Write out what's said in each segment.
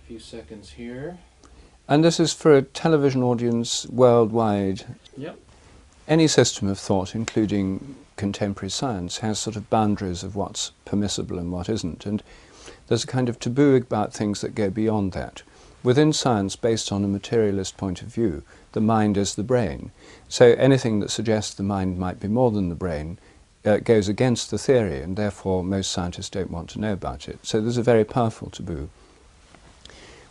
few seconds here. And this is for a television audience worldwide. Yep. Any system of thought, including contemporary science, has sort of boundaries of what's permissible and what isn't. And there's a kind of taboo about things that go beyond that. Within science, based on a materialist point of view, the mind is the brain. So anything that suggests the mind might be more than the brain goes against the theory, and therefore most scientists don't want to know about it. So there's a very powerful taboo.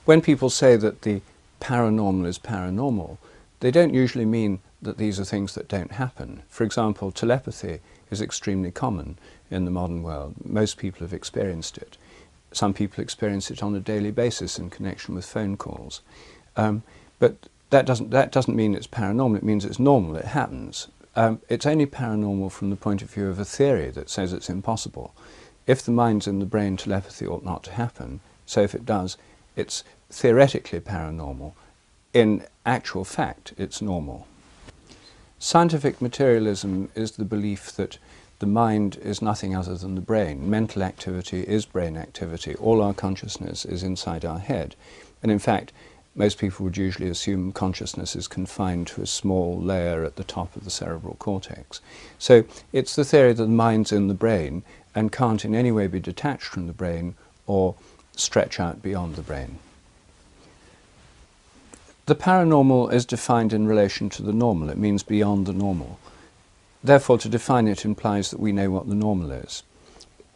When people say that the paranormal is paranormal, they don't usually mean that these are things that don't happen. For example, telepathy is extremely common in the modern world. Most people have experienced it. Some people experience it on a daily basis in connection with phone calls. But that doesn't mean it's paranormal, it means it's normal, it happens. It's only paranormal from the point of view of a theory that says it's impossible. If the mind's in the brain, telepathy ought not to happen. So if it does, it's theoretically paranormal. In actual fact, it's normal. Scientific materialism is the belief that the mind is nothing other than the brain. Mental activity is brain activity. All our consciousness is inside our head. And in fact, most people would usually assume consciousness is confined to a small layer at the top of the cerebral cortex. So it's the theory that the mind's in the brain and can't in any way be detached from the brain or stretch out beyond the brain. The paranormal is defined in relation to the normal. It means beyond the normal. Therefore, to define it implies that we know what the normal is.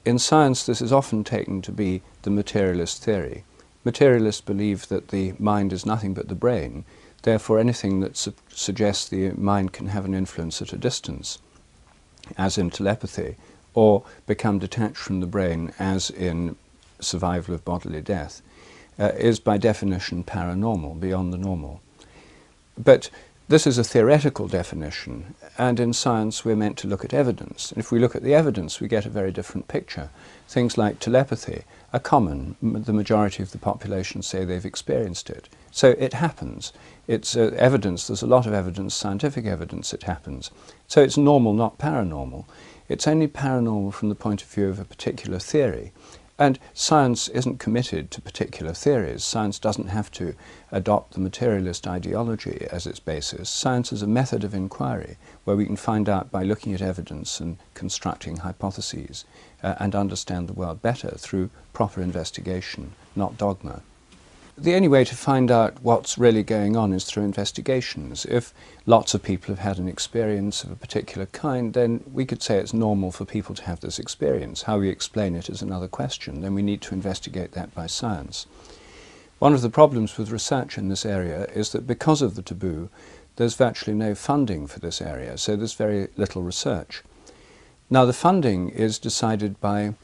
In science, this is often taken to be the materialist theory. Materialists believe that the mind is nothing but the brain. Therefore, anything that suggests the mind can have an influence at a distance, as in telepathy, or become detached from the brain, as in survival of bodily death, is by definition paranormal, beyond the normal. But this is a theoretical definition, and in science we're meant to look at evidence. And if we look at the evidence, we get a very different picture. Things like telepathy are common. The majority of the population say they've experienced it. So it happens. It's evidence, there's a lot of evidence, scientific evidence it happens. So it's normal, not paranormal. It's only paranormal from the point of view of a particular theory. And science isn't committed to particular theories. Science doesn't have to adopt the materialist ideology as its basis. Science is a method of inquiry where we can find out by looking at evidence and constructing hypotheses and understand the world better through proper investigation, not dogma. The only way to find out what's really going on is through investigations. If lots of people have had an experience of a particular kind, then we could say it's normal for people to have this experience. How we explain it is another question. Then we need to investigate that by science. One of the problems with research in this area is that because of the taboo, there's virtually no funding for this area, so there's very little research. Now, the funding is decided by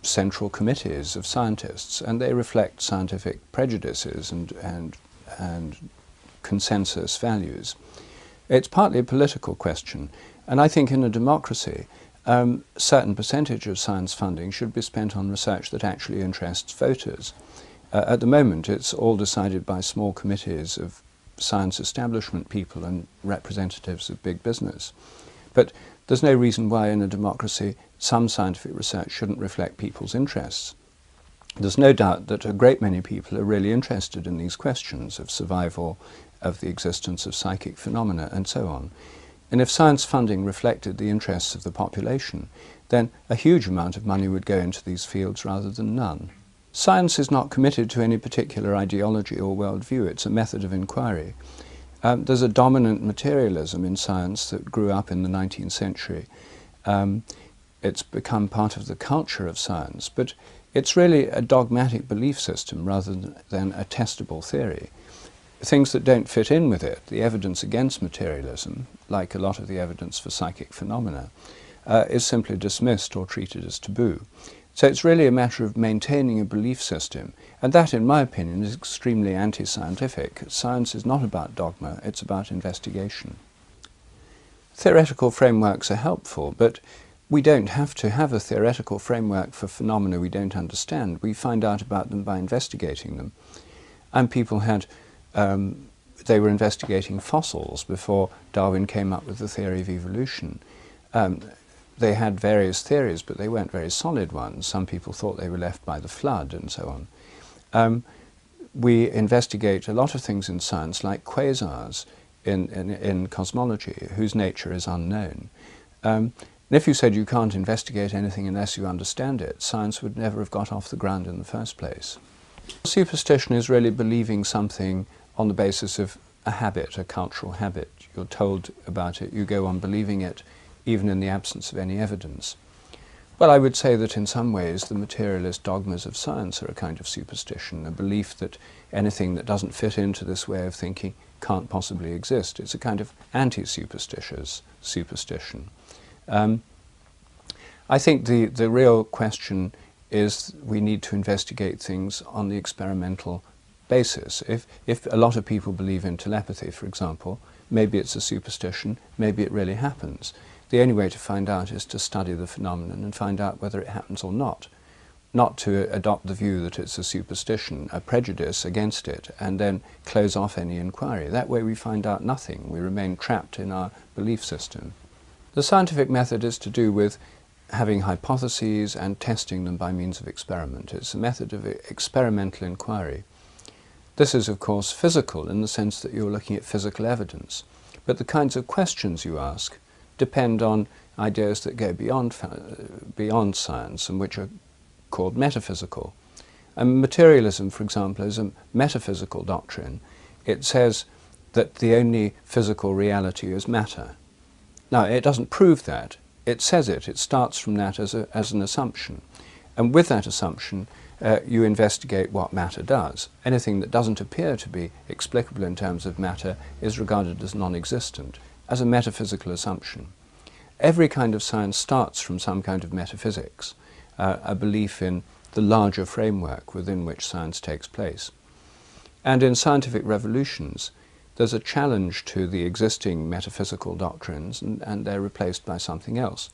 central committees of scientists, and they reflect scientific prejudices and consensus values. It's partly a political question, and I think in a democracy a certain percentage of science funding should be spent on research that actually interests voters. At the moment it's all decided by small committees of science establishment people and representatives of big business. But there's no reason why in a democracy some scientific research shouldn't reflect people's interests. There's no doubt that a great many people are really interested in these questions of survival, of the existence of psychic phenomena, and so on. And if science funding reflected the interests of the population, then a huge amount of money would go into these fields rather than none. Science is not committed to any particular ideology or worldview. It's a method of inquiry. There's a dominant materialism in science that grew up in the 19th century. It's become part of the culture of science, but it's really a dogmatic belief system rather than a testable theory. Things that don't fit in with it, the evidence against materialism, like a lot of the evidence for psychic phenomena, is simply dismissed or treated as taboo. So it's really a matter of maintaining a belief system, and that, in my opinion, is extremely anti-scientific. Science is not about dogma, it's about investigation. Theoretical frameworks are helpful, but we don't have to have a theoretical framework for phenomena we don't understand. We find out about them by investigating them. And people had, they were investigating fossils before Darwin came up with the theory of evolution. They had various theories, but they weren't very solid ones. Some people thought they were left by the flood and so on. we investigate a lot of things in science, like quasars in cosmology, whose nature is unknown. And if you said you can't investigate anything unless you understand it, science would never have got off the ground in the first place. Superstition is really believing something on the basis of a habit, a cultural habit. You're told about it, you go on believing it, even in the absence of any evidence. Well, I would say that in some ways the materialist dogmas of science are a kind of superstition, a belief that anything that doesn't fit into this way of thinking can't possibly exist. It's a kind of anti-superstitious superstition. I think the real question is we need to investigate things on the experimental basis. If a lot of people believe in telepathy, for example, maybe it's a superstition, maybe it really happens. The only way to find out is to study the phenomenon and find out whether it happens or not to adopt the view that it's a superstition, a prejudice against it, and then close off any inquiry. That way we find out nothing. We remain trapped in our belief system. The scientific method is to do with having hypotheses and testing them by means of experiment. It's a method of experimental inquiry. This is, of course, physical in the sense that you're looking at physical evidence, but the kinds of questions you ask depend on ideas that go beyond science and which are called metaphysical. And materialism, for example, is a metaphysical doctrine. It says that the only physical reality is matter. Now, it doesn't prove that. It says it. It starts from that as an assumption. And with that assumption, you investigate what matter does. Anything that doesn't appear to be explicable in terms of matter is regarded as non-existent, as a metaphysical assumption. Every kind of science starts from some kind of metaphysics, a belief in the larger framework within which science takes place. And in scientific revolutions, there's a challenge to the existing metaphysical doctrines, and they're replaced by something else.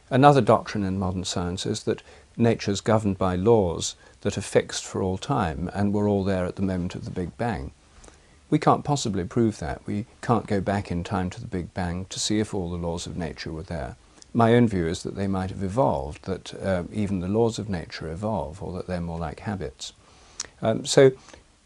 Another doctrine in modern science is that nature's governed by laws that are fixed for all time and were all there at the moment of the Big Bang. We can't possibly prove that. We can't go back in time to the Big Bang to see if all the laws of nature were there. My own view is that they might have evolved, that even the laws of nature evolve, or that they're more like habits. So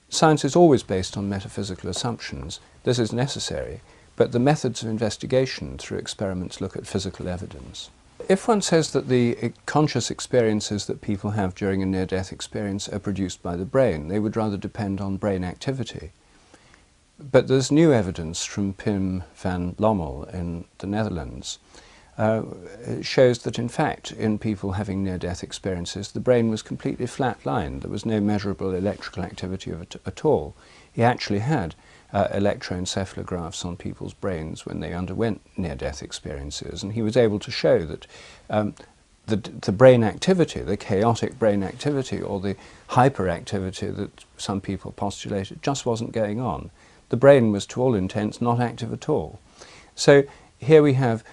science is always based on metaphysical assumptions. This is necessary, but the methods of investigation through experiments look at physical evidence. If one says that the conscious experiences that people have during a near-death experience are produced by the brain, they would rather depend on brain activity. But there's new evidence from Pim van Lommel in the Netherlands. It shows that in fact in people having near-death experiences the brain was completely flat-lined. There was no measurable electrical activity at all. He actually had electroencephalographs on people's brains when they underwent near-death experiences, and he was able to show that the brain activity, the chaotic brain activity or the hyperactivity that some people postulated just wasn't going on. The brain was to all intents not active at all. So here we have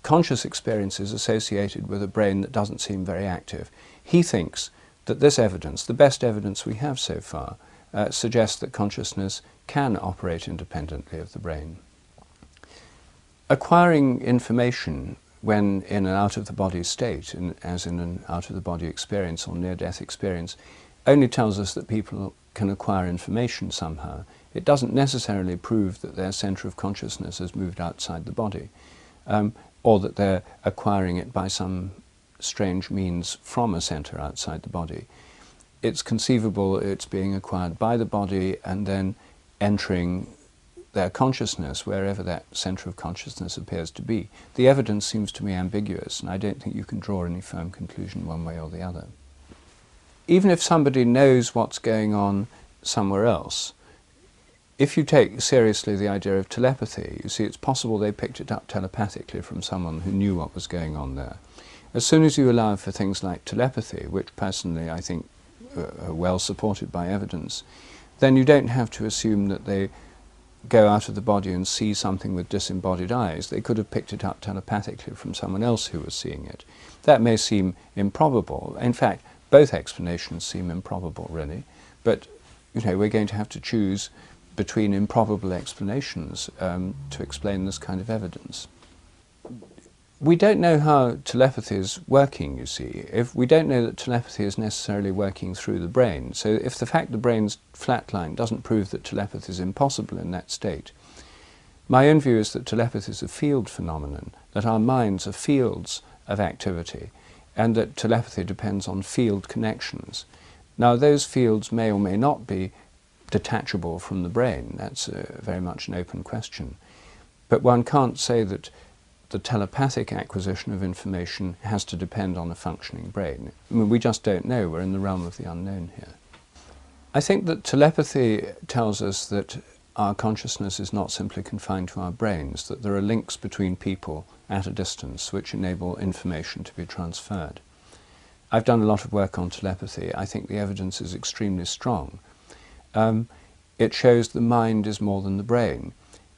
conscious experiences associated with a brain that doesn't seem very active. He thinks that this evidence, the best evidence we have so far, suggests that consciousness can operate independently of the brain. Acquiring information when in an out-of-the-body state, as in an out-of-the-body experience or near-death experience, only tells us that people can acquire information somehow. It doesn't necessarily prove that their centre of consciousness has moved outside the body, or that they're acquiring it by some strange means from a centre outside the body. It's conceivable it's being acquired by the body and then entering their consciousness, wherever that centre of consciousness appears to be. The evidence seems to me ambiguous, and I don't think you can draw any firm conclusion one way or the other. Even if somebody knows what's going on somewhere else, if you take seriously the idea of telepathy, you see it's possible they picked it up telepathically from someone who knew what was going on there. As soon as you allow for things like telepathy, which personally I think are well supported by evidence, then you don't have to assume that they go out of the body and see something with disembodied eyes. They could have picked it up telepathically from someone else who was seeing it. That may seem improbable. In fact, both explanations seem improbable, really. But we're going to have to choose between improbable explanations to explain this kind of evidence. We don't know how telepathy is working, you see. If we don't know that telepathy is necessarily working through the brain. So if the fact the brain's flatlined doesn't prove that telepathy is impossible in that state. My own view is that telepathy is a field phenomenon, that our minds are fields of activity, and that telepathy depends on field connections. Now, those fields may or may not be detachable from the brain. That's very much an open question. But one can't say that the telepathic acquisition of information has to depend on a functioning brain. I mean, we just don't know. We're in the realm of the unknown here. I think that telepathy tells us that our consciousness is not simply confined to our brains, that there are links between people at a distance which enable information to be transferred. I've done a lot of work on telepathy. I think the evidence is extremely strong. It shows the mind is more than the brain,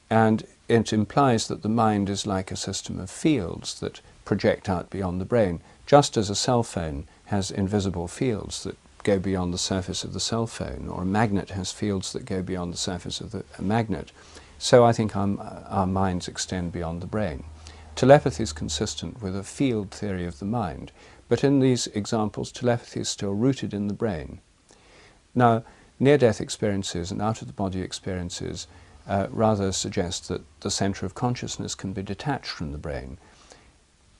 and it implies that the mind is like a system of fields that project out beyond the brain, just as a cell phone has invisible fields that go beyond the surface of the cell phone, or a magnet has fields that go beyond the surface of a magnet. So I think our minds extend beyond the brain. Telepathy is consistent with a field theory of the mind, but in these examples, telepathy is still rooted in the brain. Now, near-death experiences and out-of-the-body experiences rather suggest that the centre of consciousness can be detached from the brain.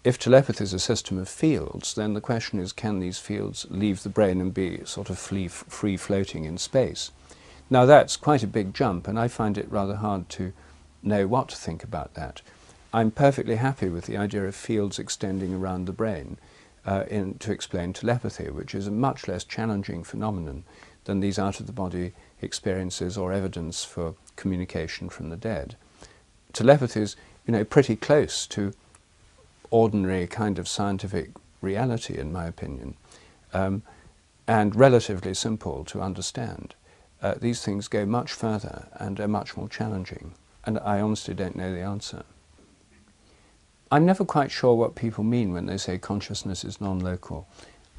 If telepathy is a system of fields, then the question is, can these fields leave the brain and be sort of free-floating in space? Now, that's quite a big jump, and I find it rather hard to know what to think about that. I'm perfectly happy with the idea of fields extending around the brain to explain telepathy, which is a much less challenging phenomenon than these out-of-the-body experiences or evidence for communication from the dead. Telepathy is, pretty close to ordinary kind of scientific reality, in my opinion, and relatively simple to understand. These things go much further and are much more challenging, and I honestly don't know the answer. I'm never quite sure what people mean when they say consciousness is non-local.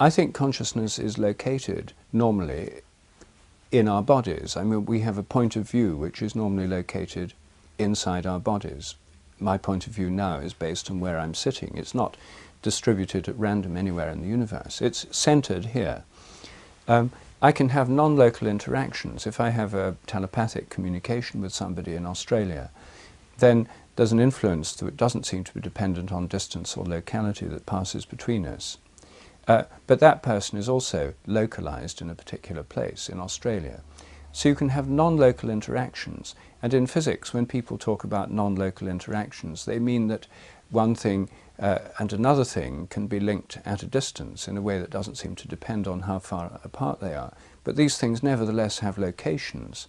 I think consciousness is located normally in our bodies. I mean, we have a point of view which is normally located inside our bodies. My point of view now is based on where I'm sitting. It's not distributed at random anywhere in the universe. It's centered here. I can have non-local interactions. If I have a telepathic communication with somebody in Australia, then there's an influence that doesn't seem to be dependent on distance or locality that passes between us. But that person is also localized in a particular place in Australia. So you can have non-local interactions. And in physics, when people talk about non-local interactions, they mean that one thing and another thing can be linked at a distance in a way that doesn't seem to depend on how far apart they are. But these things nevertheless have locations.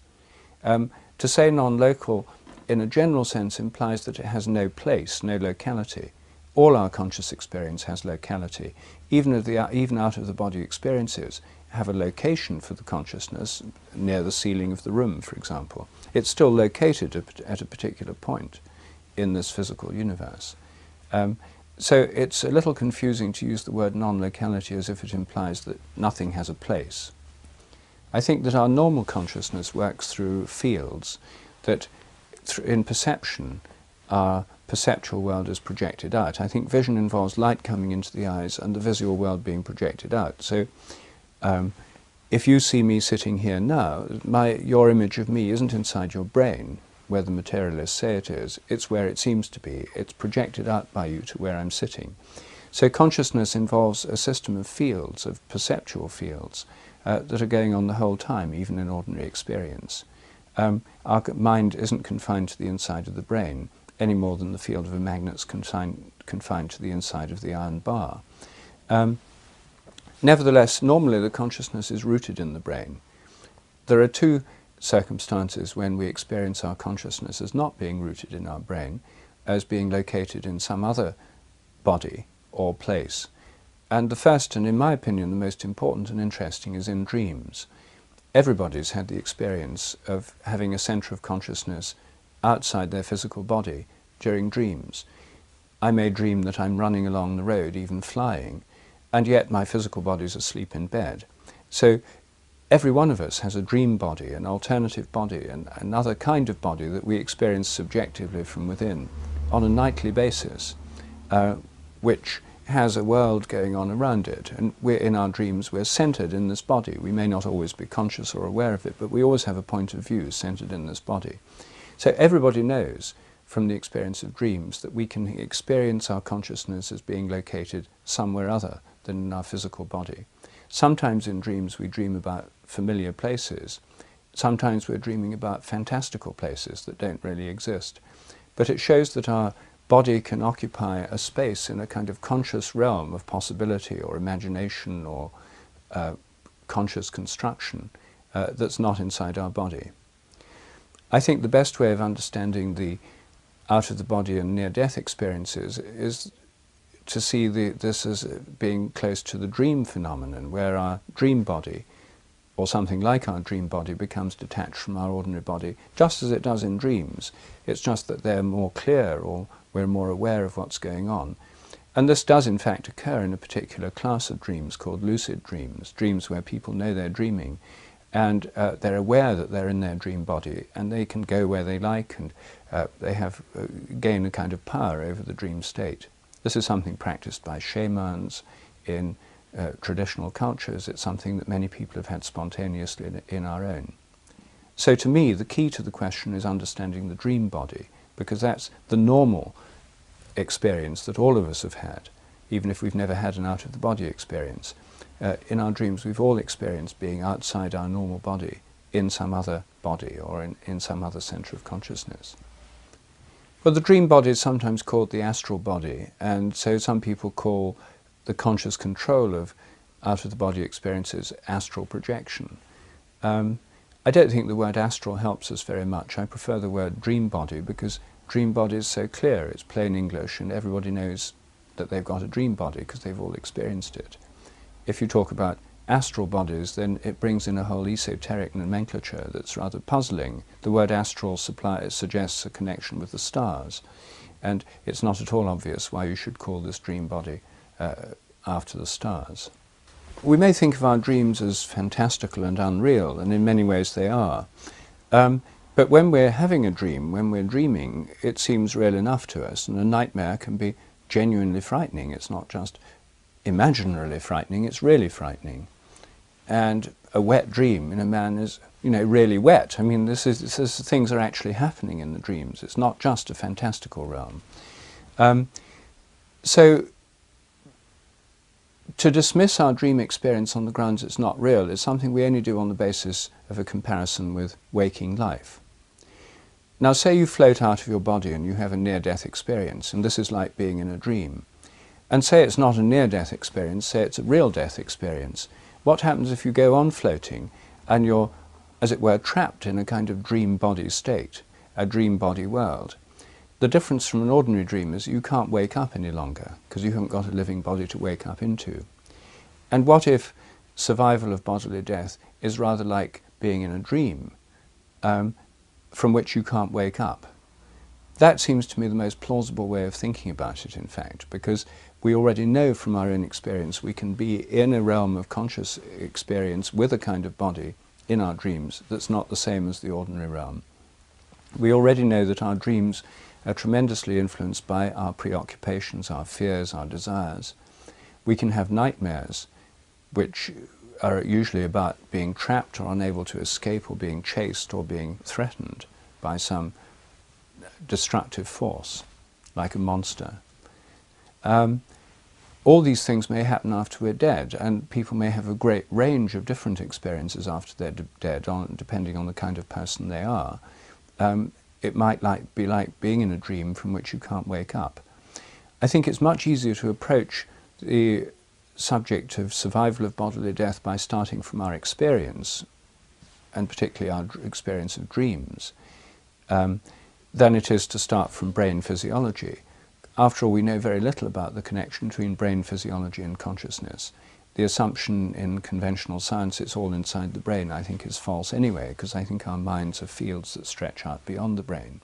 To say non-local in a general sense implies that it has no place, no locality. All our conscious experience has locality. Even out-of-the-body experiences have a location for the consciousness near the ceiling of the room, for example. It's still located at a particular point in this physical universe. So it's a little confusing to use the word non-locality as if it implies that nothing has a place. I think that our normal consciousness works through fields, that in perception, our perceptual world is projected out. I think vision involves light coming into the eyes and the visual world being projected out. So if you see me sitting here now, your image of me isn't inside your brain, where the materialists say it is. It's where it seems to be. It's projected out by you to where I'm sitting. So consciousness involves a system of fields, of perceptual fields, that are going on the whole time, even in ordinary experience. Our mind isn't confined to the inside of the brain any more than the field of a magnet's confined to the inside of the iron bar. Nevertheless, normally the consciousness is rooted in the brain. There are two circumstances when we experience our consciousness as not being rooted in our brain, as being located in some other body or place. And the first, and in my opinion the most important and interesting, is in dreams. Everybody's had the experience of having a centre of consciousness outside their physical body during dreams. I may dream that I'm running along the road, even flying, and yet my physical body's asleep in bed. So every one of us has a dream body, an alternative body, and another kind of body that we experience subjectively from within on a nightly basis. which has a world going on around it, and in our dreams we're centered in this body. We may not always be conscious or aware of it, but we always have a point of view centered in this body. So everybody knows from the experience of dreams that we can experience our consciousness as being located somewhere other than in our physical body. Sometimes in dreams we dream about familiar places. Sometimes we're dreaming about fantastical places that don't really exist. But it shows that our body can occupy a space in a kind of conscious realm of possibility or imagination or conscious construction that's not inside our body. I think the best way of understanding the out-of-the-body and near-death experiences is to see this as being close to the dream phenomenon, where our dream body, or something like our dream body, becomes detached from our ordinary body, just as it does in dreams. It's just that they're more clear, or we're more aware of what's going on. And this does in fact occur in a particular class of dreams called lucid dreams, dreams where people know they're dreaming, and they're aware that they're in their dream body, and they can go where they like, and they have gain a kind of power over the dream state. This is something practiced by shamans in traditional cultures. It's something that many people have had spontaneously in our own. So to me, the key to the question is understanding the dream body, because that's the normal experience that all of us have had, even if we've never had an out-of-the-body experience. In our dreams, we've all experienced being outside our normal body, in some other body, or in some other center of consciousness. Well, the dream body is sometimes called the astral body, and so some people call the conscious control of out-of-the-body experiences astral projection. I don't think the word astral helps us very much. I prefer the word dream body, because dream body is so clear. It's plain English, and everybody knows that they've got a dream body because they've all experienced it. If you talk about astral bodies, then it brings in a whole esoteric nomenclature that's rather puzzling. The word astral suggests a connection with the stars, and it's not at all obvious why you should call this dream body after the stars. We may think of our dreams as fantastical and unreal, and in many ways they are. But when we're having a dream, when we're dreaming, it seems real enough to us, and a nightmare can be genuinely frightening. It's not just imaginarily frightening, it's really frightening. And a wet dream in a man is, really wet. I mean, this is things are actually happening in the dreams. It's not just a fantastical realm. So to dismiss our dream experience on the grounds it's not real is something we only do on the basis of a comparison with waking life. Now, say you float out of your body and you have a near-death experience, and this is like being in a dream. And say it's not a near-death experience, say it's a real death experience. What happens if you go on floating and you're, as it were, trapped in a kind of dream body state, a dream body world? The difference from an ordinary dream is you can't wake up any longer because you haven't got a living body to wake up into. And what if survival of bodily death is rather like being in a dream from which you can't wake up? That seems to me the most plausible way of thinking about it, in fact, because we already know from our own experience we can be in a realm of conscious experience with a kind of body in our dreams that's not the same as the ordinary realm. We already know that our dreams are tremendously influenced by our preoccupations, our fears, our desires. We can have nightmares, which are usually about being trapped or unable to escape, or being chased or being threatened by some destructive force, like a monster. All these things may happen after we're dead, and people may have a great range of different experiences after they're dead, depending on the kind of person they are. It might be like being in a dream from which you can't wake up. I think it's much easier to approach the subject of survival of bodily death by starting from our experience, and particularly our experience of dreams, than it is to start from brain physiology. After all, we know very little about the connection between brain physiology and consciousness. The assumption in conventional science it's all inside the brain, I think, is false anyway, because I think our minds are fields that stretch out beyond the brain.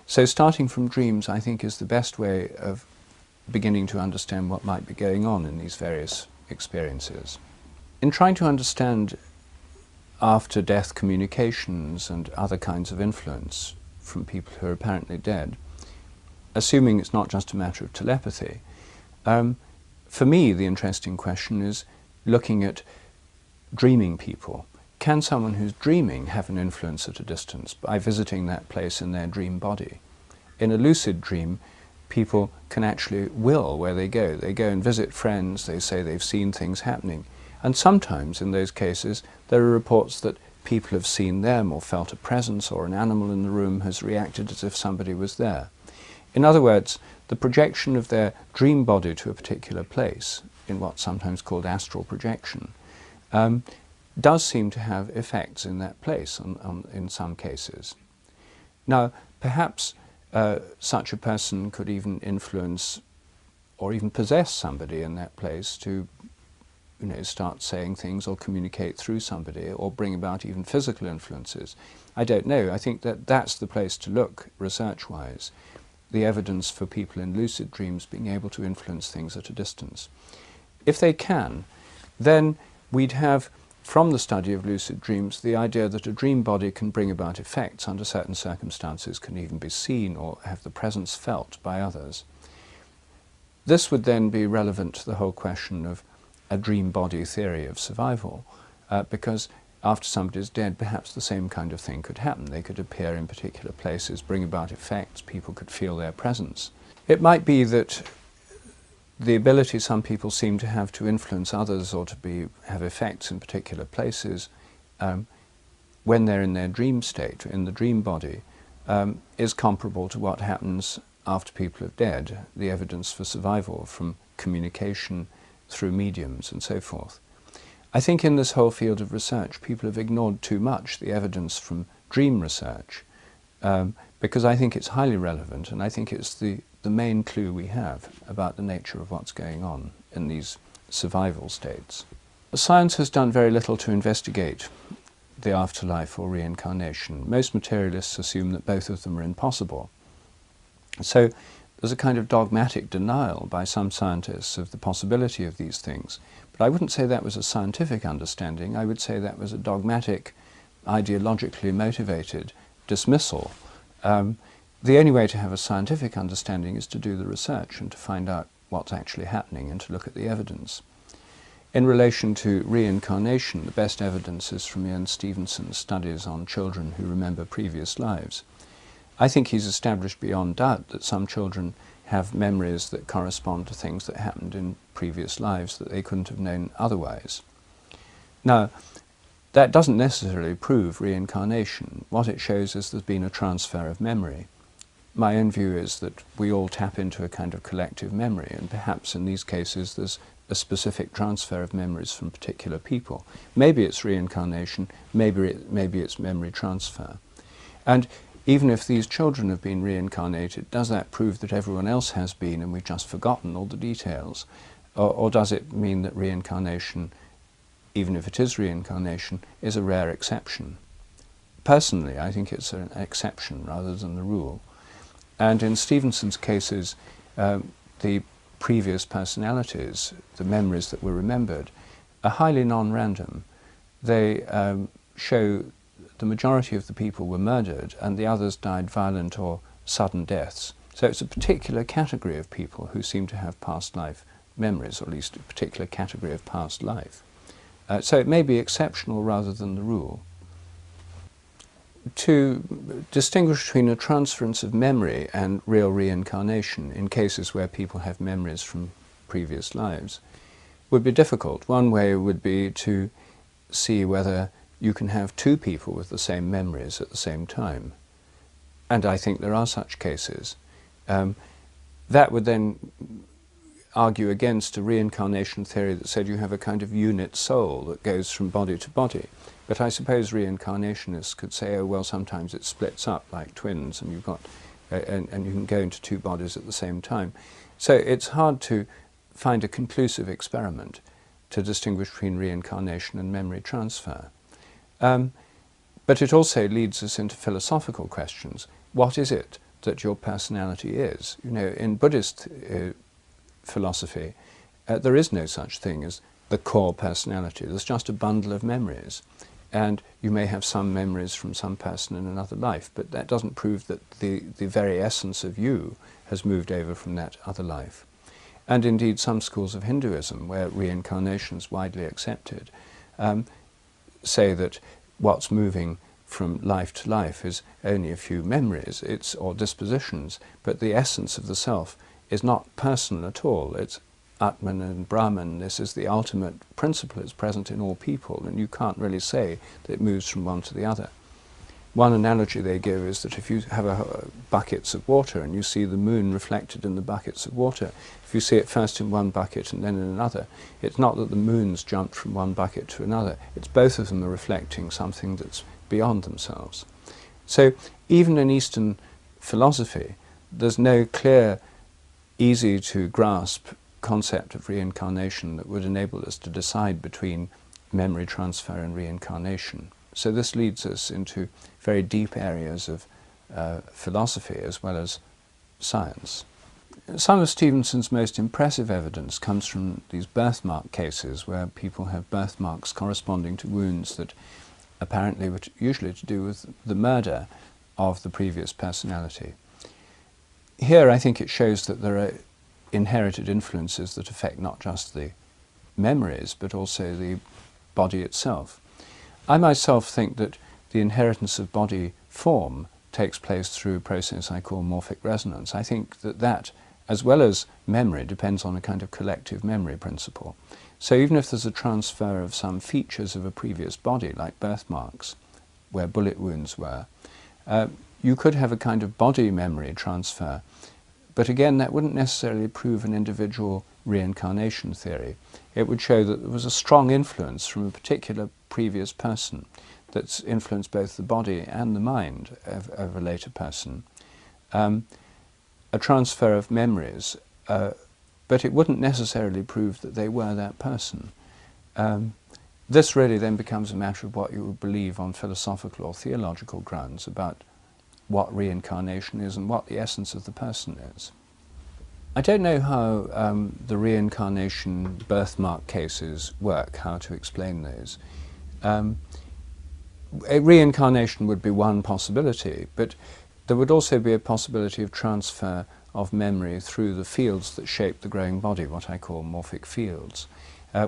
So starting from dreams, I think, is the best way of beginning to understand what might be going on in these various experiences. In trying to understand after-death communications and other kinds of influence from people who are apparently dead, assuming it's not just a matter of telepathy, for me the interesting question is looking at dreaming people. Can someone who's dreaming have an influence at a distance by visiting that place in their dream body? In a lucid dream, people can actually will where they go. They go and visit friends, they say they've seen things happening. And sometimes in those cases there are reports that people have seen them or felt a presence, or an animal in the room has reacted as if somebody was there. In other words, the projection of their dream body to a particular place, in what's sometimes called astral projection, does seem to have effects in that place in some cases. Now, perhaps such a person could even influence or even possess somebody in that place to, start saying things or communicate through somebody or bring about even physical influences. I don't know. I think that that's the place to look research-wise, the evidence for people in lucid dreams being able to influence things at a distance. If they can, then we'd have, from the study of lucid dreams, the idea that a dream body can bring about effects under certain circumstances, can even be seen or have the presence felt by others. This would then be relevant to the whole question of a dream body theory of survival, because after somebody's dead, perhaps the same kind of thing could happen. They could appear in particular places, bring about effects, people could feel their presence. It might be that the ability some people seem to have to influence others or to have effects in particular places when they're in their dream state, in the dream body, is comparable to what happens after people are dead, the evidence for survival from communication through mediums and so forth. I think in this whole field of research people have ignored too much the evidence from dream research because I think it's highly relevant, and I think it's the main clue we have about the nature of what's going on in these survival states. Science has done very little to investigate the afterlife or reincarnation. Most materialists assume that both of them are impossible. So there's a kind of dogmatic denial by some scientists of the possibility of these things. But I wouldn't say that was a scientific understanding. I would say that was a dogmatic, ideologically motivated dismissal. The only way to have a scientific understanding is to do the research and to find out what's actually happening and to look at the evidence. In relation to reincarnation, the best evidence is from Ian Stevenson's studies on children who remember previous lives. I think he's established beyond doubt that some children have memories that correspond to things that happened in previous lives that they couldn't have known otherwise. Now, that doesn't necessarily prove reincarnation. What it shows is there's been a transfer of memory. My own view is that we all tap into a kind of collective memory, and perhaps in these cases there's a specific transfer of memories from particular people. Maybe it's reincarnation, maybe it's memory transfer. And even if these children have been reincarnated, does that prove that everyone else has been and we've just forgotten all the details? Or does it mean that reincarnation, even if it is reincarnation, is a rare exception? Personally, I think it's an exception rather than the rule. And in Stevenson's cases, the previous personalities, the memories that were remembered, are highly non-random. They show the majority of the people were murdered and the others died violent or sudden deaths. So it's a particular category of people who seem to have past life memories, or at least a particular category of past life. So it may be exceptional rather than the rule. To distinguish between a transference of memory and real reincarnation in cases where people have memories from previous lives would be difficult. One way would be to see whether you can have two people with the same memories at the same time. And I think there are such cases. That would then argue against a reincarnation theory that said you have a kind of unit soul that goes from body to body. But I suppose reincarnationists could say, oh well, sometimes it splits up like twins and you've got and you can go into two bodies at the same time. So it's hard to find a conclusive experiment to distinguish between reincarnation and memory transfer. But it also leads us into philosophical questions. What is it that your personality is? You know, in Buddhist philosophy, there is no such thing as the core personality. There's just a bundle of memories. And you may have some memories from some person in another life, but that doesn't prove that the very essence of you has moved over from that other life. And indeed some schools of Hinduism, where reincarnation is widely accepted, say that what's moving from life to life is only a few memories or dispositions, but the essence of the self is not personal at all. It's Atman and Brahman. This is the ultimate principle. It's present in all people, and you can't really say that it moves from one to the other. One analogy they give is that if you have buckets of water and you see the moon reflected in the buckets of water, if you see it first in one bucket and then in another, it's not that the moon's jumped from one bucket to another. It's both of them are reflecting something that's beyond themselves. So even in Eastern philosophy, there's no clear, easy to grasp concept of reincarnation that would enable us to decide between memory transfer and reincarnation. So this leads us into very deep areas of philosophy as well as science. Some of Stevenson's most impressive evidence comes from these birthmark cases where people have birthmarks corresponding to wounds that apparently were usually to do with the murder of the previous personality. Here I think it shows that there are inherited influences that affect not just the memories but also the body itself. I myself think that the inheritance of body form takes place through a process I call morphic resonance. I think that that, as well as memory, depends on a kind of collective memory principle. So even if there's a transfer of some features of a previous body, like birthmarks, where bullet wounds were, you could have a kind of body memory transfer. But again, that wouldn't necessarily prove an individual reincarnation theory. It would show that there was a strong influence from a particular previous person that's influenced both the body and the mind of a later person. A transfer of memories, but it wouldn't necessarily prove that they were that person. This really then becomes a matter of what you would believe on philosophical or theological grounds about what reincarnation is and what the essence of the person is. I don't know how the reincarnation birthmark cases work, how to explain those. A reincarnation would be one possibility, but there would also be a possibility of transfer of memory through the fields that shape the growing body, what I call morphic fields,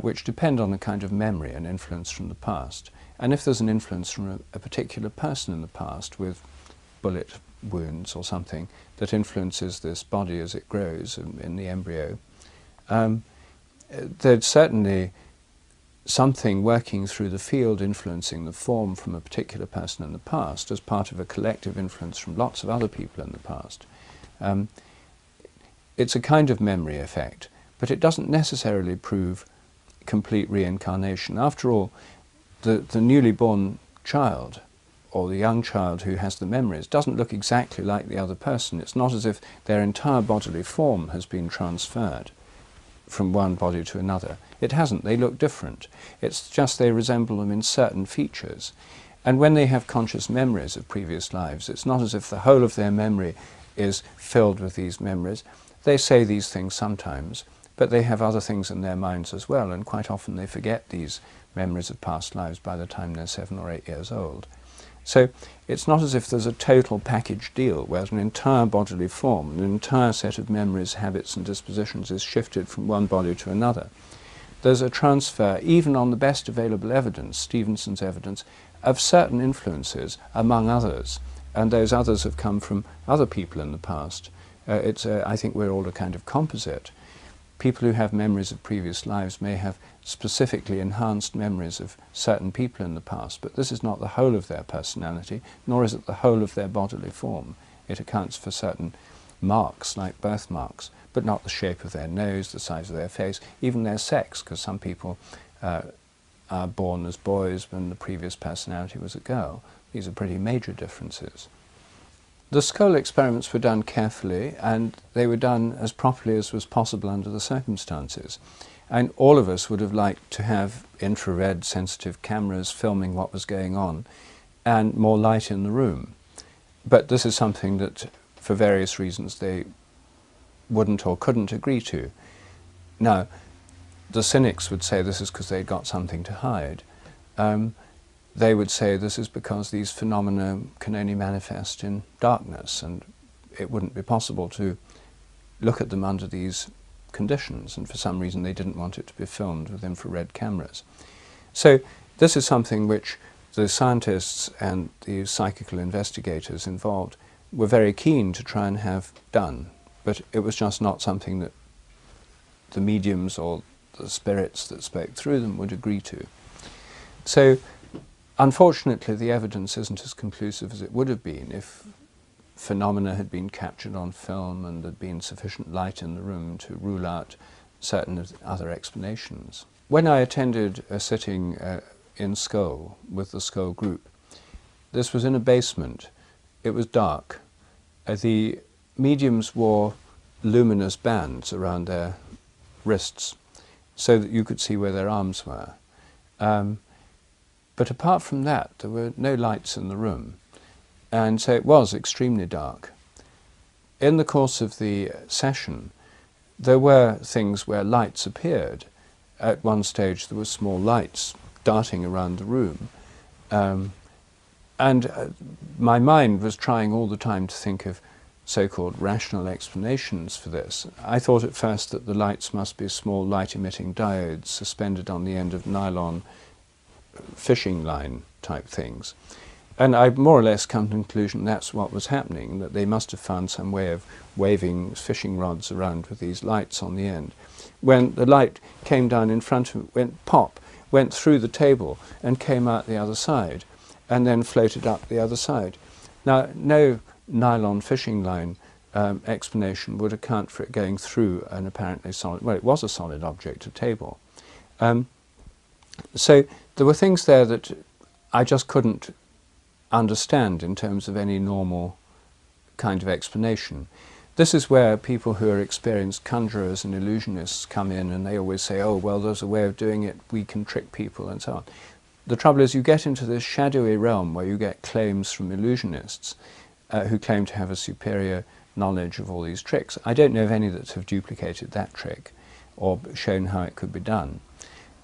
which depend on a kind of memory and influence from the past. And if there's an influence from a particular person in the past with bullet wounds or something that influences this body as it grows in the embryo, there's certainly something working through the field influencing the form from a particular person in the past as part of a collective influence from lots of other people in the past. It's a kind of memory effect, but it doesn't necessarily prove complete reincarnation. After all, the newly born child or the young child who has the memories doesn't look exactly like the other person. It's not as if their entire bodily form has been transferred from one body to another. It hasn't. They look different. It's just they resemble them in certain features. And when they have conscious memories of previous lives, it's not as if the whole of their memory is filled with these memories. They say these things sometimes, but they have other things in their minds as well, and quite often they forget these memories of past lives by the time they're 7 or 8 years old. So it's not as if there's a total package deal where an entire bodily form, an entire set of memories, habits and dispositions is shifted from one body to another. There's a transfer, even on the best available evidence, Stevenson's evidence, of certain influences among others, and those others have come from other people in the past. I think we're all a kind of composite. People who have memories of previous lives may have specifically enhanced memories of certain people in the past, but this is not the whole of their personality, nor is it the whole of their bodily form. It accounts for certain marks, like birthmarks, but not the shape of their nose, the size of their face, even their sex, because some people are born as boys when the previous personality was a girl. These are pretty major differences. The scole experiments were done carefully, and they were done as properly as was possible under the circumstances. And all of us would have liked to have infrared sensitive cameras filming what was going on and more light in the room. But this is something that, for various reasons, they wouldn't or couldn't agree to. Now, the cynics would say this is because they'd got something to hide. They would say this is because these phenomena can only manifest in darkness, and it wouldn't be possible to look at them under these conditions, and for some reason they didn't want it to be filmed with infrared cameras. So this is something which the scientists and the psychical investigators involved were very keen to try and have done, but it was just not something that the mediums or the spirits that spoke through them would agree to. So unfortunately the evidence isn't as conclusive as it would have been if phenomena had been captured on film and there'd been sufficient light in the room to rule out certain other explanations. When I attended a sitting in Scole with the Scole group, this was in a basement. It was dark. The mediums wore luminous bands around their wrists so that you could see where their arms were. But apart from that, there were no lights in the room, and so it was extremely dark. In the course of the session, there were things where lights appeared. At one stage there were small lights darting around the room, and my mind was trying all the time to think of so-called rational explanations for this. I thought at first that the lights must be small light-emitting diodes suspended on the end of nylon fishing line type things. And I more or less come to the conclusion that's what was happening, that they must have found some way of waving fishing rods around with these lights on the end. When the light came down in front of it, went pop, went through the table and came out the other side, and then floated up the other side. Now, no nylon fishing line explanation would account for it going through an apparently solid, well, it was a solid object, a table. So there were things there that I just couldn't understand in terms of any normal kind of explanation. This is where people who are experienced conjurers and illusionists come in, and they always say, oh, well, there's a way of doing it, we can trick people, and so on. The trouble is you get into this shadowy realm where you get claims from illusionists who claim to have a superior knowledge of all these tricks. I don't know of any that have duplicated that trick or shown how it could be done.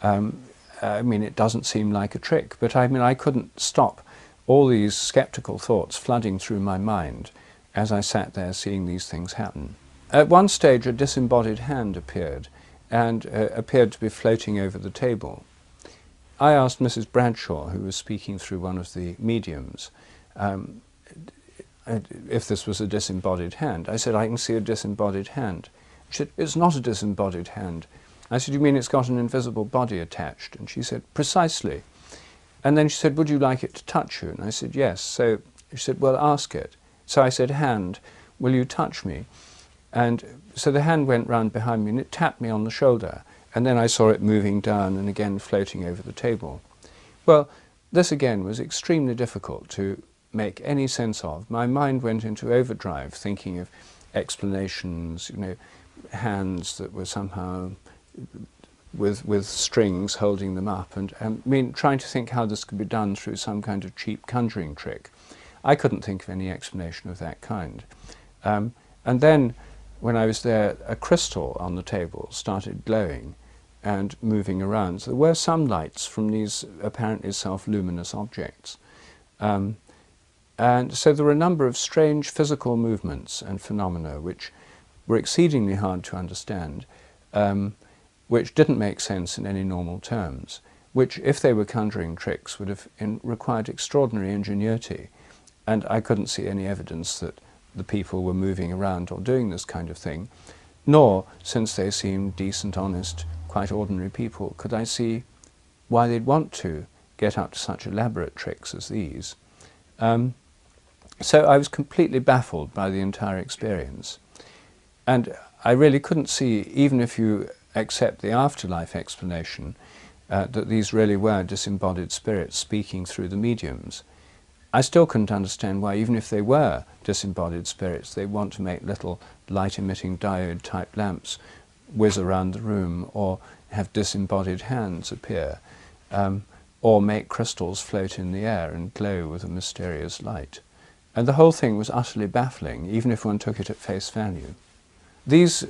I mean, it doesn't seem like a trick, but I mean, I couldn't stop all these skeptical thoughts flooding through my mind as I sat there seeing these things happen. At one stage, a disembodied hand appeared, and appeared to be floating over the table. I asked Mrs. Bradshaw, who was speaking through one of the mediums, if this was a disembodied hand. I said, I can see a disembodied hand. She said, it's not a disembodied hand. I said, you mean it's got an invisible body attached? And she said, precisely. And then she said, would you like it to touch you? And I said, yes. So she said, well, ask it. So I said, hand, will you touch me? And so the hand went round behind me and it tapped me on the shoulder. And then I saw it moving down and again floating over the table. Well, this again was extremely difficult to make any sense of. My mind went into overdrive thinking of explanations, you know, hands that were somehow with strings holding them up, and I mean, trying to think how this could be done through some kind of cheap conjuring trick. I couldn't think of any explanation of that kind. And then, when I was there, a crystal on the table started glowing and moving around. So there were some lights from these apparently self-luminous objects. And so there were a number of strange physical movements and phenomena which were exceedingly hard to understand, which didn't make sense in any normal terms, which, if they were conjuring tricks, would have required extraordinary ingenuity. And I couldn't see any evidence that the people were moving around or doing this kind of thing, nor, since they seemed decent, honest, quite ordinary people, could I see why they'd want to get up to such elaborate tricks as these. So I was completely baffled by the entire experience. And I really couldn't see, even if you accept the afterlife explanation, that these really were disembodied spirits speaking through the mediums. I still couldn't understand why, even if they were disembodied spirits, they want to make little light-emitting diode-type lamps whiz around the room, or have disembodied hands appear, or make crystals float in the air and glow with a mysterious light. And the whole thing was utterly baffling, even if one took it at face value. These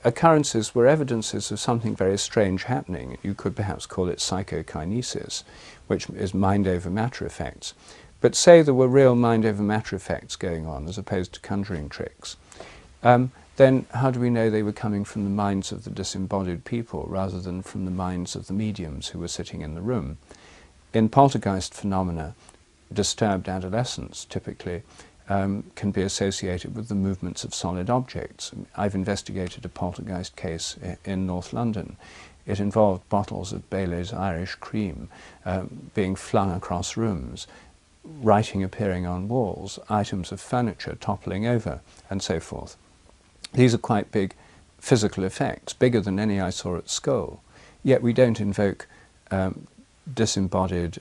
occurrences were evidences of something very strange happening. You could perhaps call it psychokinesis, which is mind-over-matter effects. But say there were real mind-over-matter effects going on, as opposed to conjuring tricks. then how do we know they were coming from the minds of the disembodied people rather than from the minds of the mediums who were sitting in the room? In poltergeist phenomena, disturbed adolescents typically can be associated with the movements of solid objects. I've investigated a poltergeist case in North London. It involved bottles of Bailey's Irish cream being flung across rooms, writing appearing on walls, items of furniture toppling over, and so forth. These are quite big physical effects, bigger than any I saw at Scole. Yet we don't invoke disembodied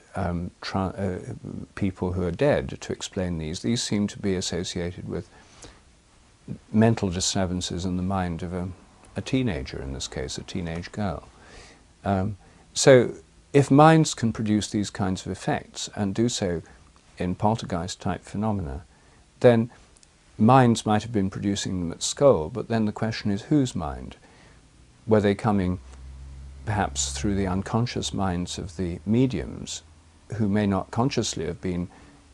people who are dead to explain these. These seem to be associated with mental disturbances in the mind of a teenager, in this case, a teenage girl. So if minds can produce these kinds of effects and do so in poltergeist-type phenomena, then minds might have been producing them at Scole, but then the question is whose mind? Were they coming perhaps through the unconscious minds of the mediums who may not consciously have been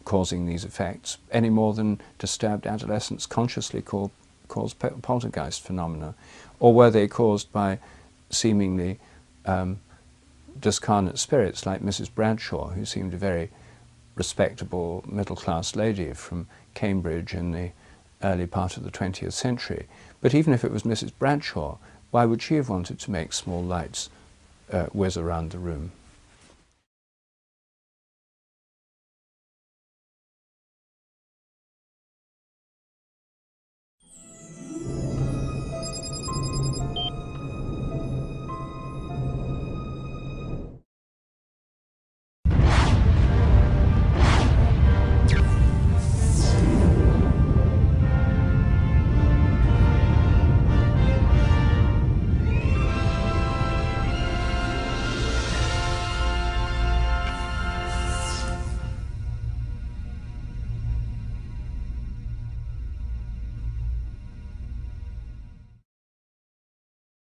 causing these effects any more than disturbed adolescents consciously cause poltergeist phenomena? Or were they caused by seemingly discarnate spirits like Mrs. Bradshaw, who seemed a very respectable middle-class lady from Cambridge in the early part of the 20th century? But even if it was Mrs. Bradshaw, why would she have wanted to make small lights whiz around the room?